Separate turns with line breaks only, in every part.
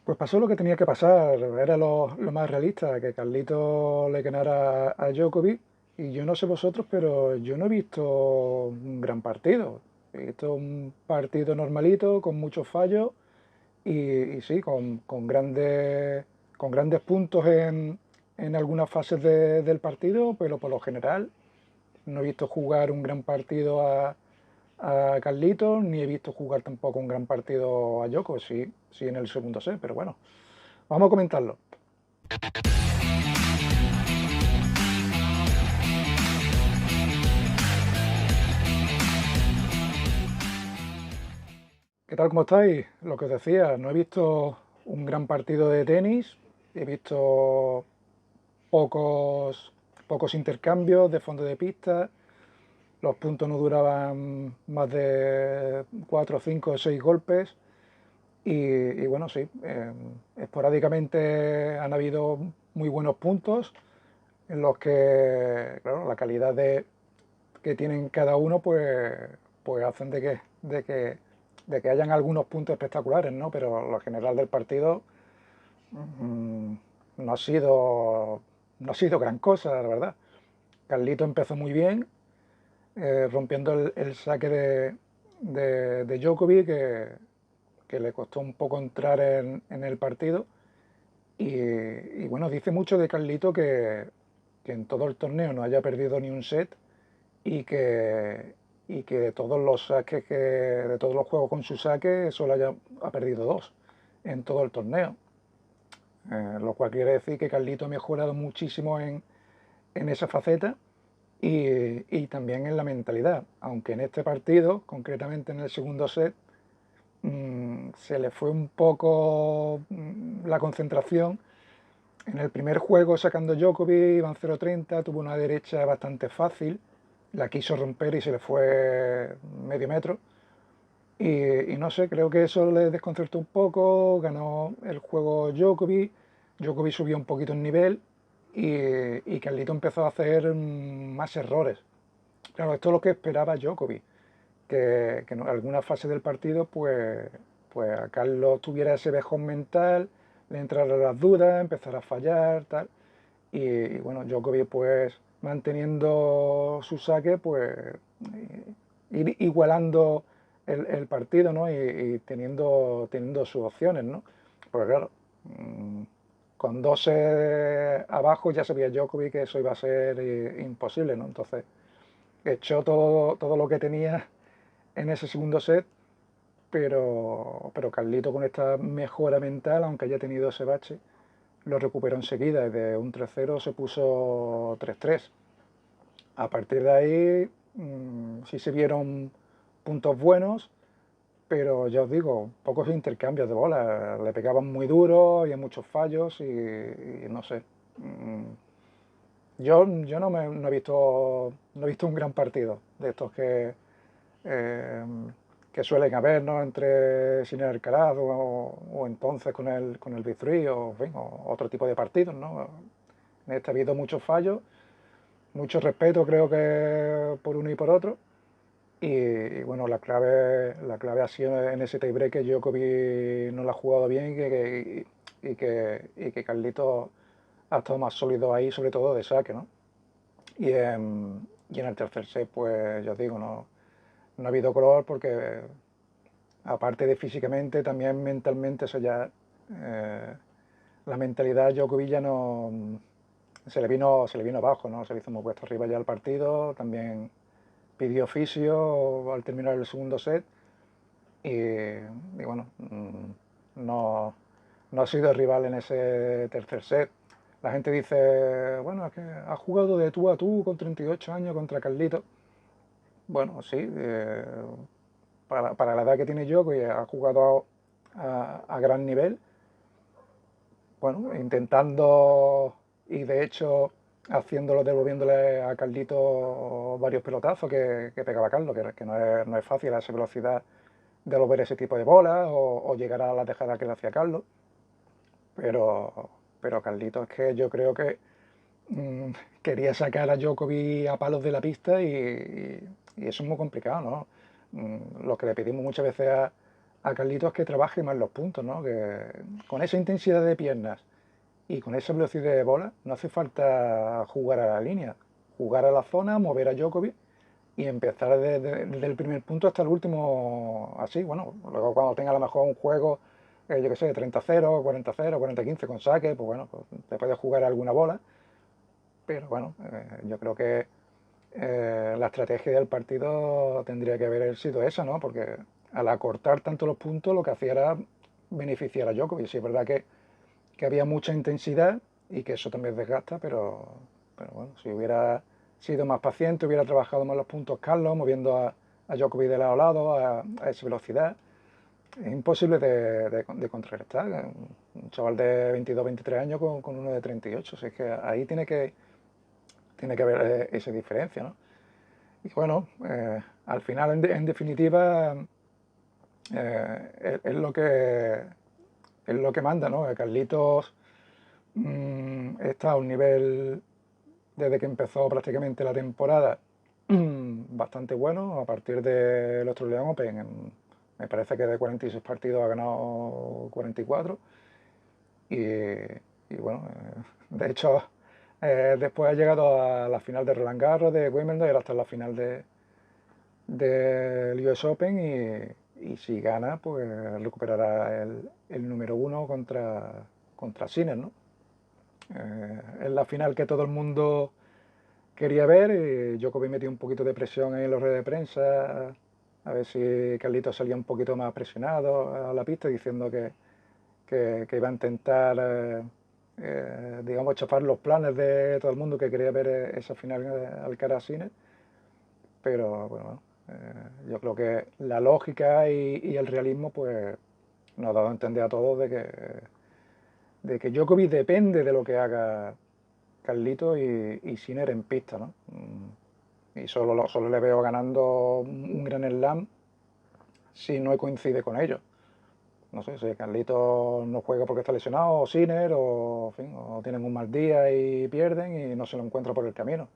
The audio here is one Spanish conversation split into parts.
Pues pasó lo que tenía que pasar, era lo más realista, que Carlito le ganara a Djokovic. Y yo no sé vosotros, pero yo no he visto un gran partido. He visto un partido normalito, con muchos fallos y sí, con grandes puntos en algunas fases del partido, pero por lo general no he visto jugar un gran partido a Carlitos, ni he visto jugar tampoco un gran partido a Djokovic, sí, sí en el segundo set, pero bueno, vamos a comentarlo. ¿Qué tal? ¿Cómo estáis? Lo que os decía, no he visto un gran partido de tenis, he visto pocos intercambios de fondo de pista, los puntos no duraban más de 4, 5 o 6 golpes y bueno, sí, esporádicamente han habido muy buenos puntos en los que, claro, la calidad que tienen cada uno, pues hacen de que hayan algunos puntos espectaculares, ¿no? Pero lo general del partido mm, no ha sido gran cosa, la verdad. Carlito empezó muy bien, rompiendo el saque de Djokovic, que le costó un poco entrar en el partido. Y bueno, dice mucho de Carlito que en todo el torneo no haya perdido ni un set y que de todos los saques de todos los juegos con su saque solo ha perdido dos en todo el torneo. Lo cual quiere decir que Carlito ha mejorado muchísimo en esa faceta y también en la mentalidad. Aunque en este partido, concretamente en el segundo set, se le fue un poco la concentración. En el primer juego, sacando Djokovic, iban 0-30, tuvo una derecha bastante fácil, la quiso romper y se le fue medio metro. Y no sé, creo que eso le desconcertó un poco, ganó el juego Djokovic, Djokovic subió un poquito el nivel y Carlito empezó a hacer más errores. Claro, esto es lo que esperaba Djokovic, que en alguna fase del partido pues a Carlos tuviera ese vejón mental, le entraran las dudas, empezara a fallar, tal. Y bueno, Djokovic pues manteniendo su saque, pues ir igualando el partido, ¿no? Y teniendo sus opciones, ¿no? Pues claro, mm, con 12 abajo ya sabía Djokovic que eso iba a ser imposible, ¿no? Entonces echó todo lo que tenía en ese segundo set, pero Carlito con esta mejora mental, aunque haya tenido ese bache, lo recuperó enseguida. Desde un 3-0 se puso 3-3. A partir de ahí sí se vieron puntos buenos, pero ya os digo, pocos intercambios de bolas. Le pegaban muy duro, había muchos fallos y no sé. Yo no he visto un gran partido de estos eh, que suelen haber, ¿no? Entre Sinner Alcaraz o entonces con el Big o, en fin, o otro tipo de partidos, ¿no? En este ha habido muchos fallos, mucho respeto creo que por uno y por otro. Y bueno, la clave ha sido en ese tiebreak que Djokovic no lo ha jugado bien y que Carlito ha estado más sólido ahí, sobre todo de saque, ¿no? Y en el tercer set, pues ya os digo, no ha habido color porque aparte de físicamente, también mentalmente, eso ya, la mentalidad de Djokovic ya no, se le vino abajo, ¿no? Se le hizo muy puesto arriba ya el partido, también pidió fisio al terminar el segundo set y bueno, no ha sido rival en ese tercer set. La gente dice, bueno, es que ha jugado de tú a tú con 38 años contra Carlito. Bueno, sí, para la edad que tiene yo, que ha jugado a gran nivel, bueno, intentando y de hecho haciéndolo, devolviéndole a Carlito varios pelotazos que pegaba Carlos, que no es fácil a esa velocidad devolver ese tipo de bolas o llegar a la tejada que le hacía Carlos, pero, pero Carlito es que yo creo que mm, quería sacar a Djokovic a palos de la pista y eso es muy complicado, ¿no? Lo que le pedimos muchas veces a Carlitos que trabaje más los puntos, ¿no? Que con esa intensidad de piernas y con esa velocidad de bola no hace falta jugar a la línea, jugar a la zona, mover a Djokovic y empezar desde el primer punto hasta el último así. Bueno, luego cuando tenga a lo mejor un juego, yo qué sé, 30-0, 40-0, 40-15 con saque, pues bueno, pues te puedes jugar alguna bola, pero bueno, yo creo que la estrategia del partido tendría que haber sido esa, ¿no? Porque al acortar tanto los puntos lo que hacía era beneficiar a Djokovic. Sí, es verdad que había mucha intensidad y que eso también desgasta, pero bueno, si hubiera sido más paciente, hubiera trabajado más los puntos Carlos, moviendo a Djokovic de lado a lado a esa velocidad, es imposible de contrarrestar. Un chaval de 22, 23 años con uno de 38, o sea, es que ahí tiene que haber esa diferencia, ¿no? Y bueno, al final, en definitiva, es lo que manda, ¿no? Carlitos está a un nivel, desde que empezó prácticamente la temporada, bastante bueno. A partir del Australian Open, me parece que de 46 partidos ha ganado 44. Y bueno, de hecho, después ha llegado a la final de Roland Garros, de Wimbledon, y ahora está en la final del US Open y si gana, pues recuperará el número uno contra Sinner, ¿no? Es la final que todo el mundo quería ver y Djokovic metió un poquito de presión ahí en las redes de prensa, a ver si Carlitos salía un poquito más presionado a la pista diciendo que iba a intentar, digamos, chafar los planes de todo el mundo que quería ver esa final Alcaraz-Sinner, pero bueno, yo creo que la lógica y el realismo pues nos ha dado a entender a todos de que Djokovic depende de lo que haga Carlito y Sinner en pista, ¿no? Y solo le veo ganando un gran slam si no coincide con ellos. No sé si Carlito no juega porque está lesionado, o Sinner, o, en fin, o tienen un mal día y pierden y no se lo encuentra por el camino.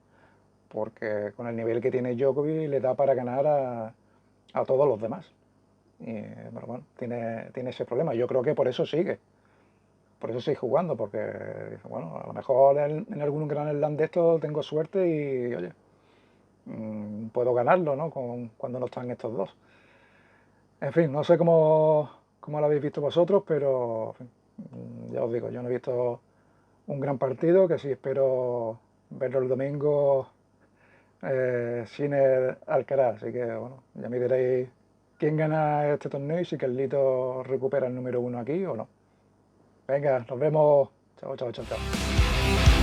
Porque con el nivel que tiene Djokovic le da para ganar a todos los demás. Pero bueno, tiene ese problema. Yo creo que por eso sigue jugando, porque bueno, a lo mejor en algún gran slam de estos tengo suerte y oye, puedo ganarlo, ¿no? Cuando no están estos dos. En fin, no sé cómo lo habéis visto vosotros, pero en fin, ya os digo, yo no he visto un gran partido, que sí espero verlo el domingo sin el Alcaraz, así que bueno, ya me diréis quién gana este torneo y si Carlito recupera el número uno aquí o no. Venga, nos vemos. Chao, chao, chao, chao.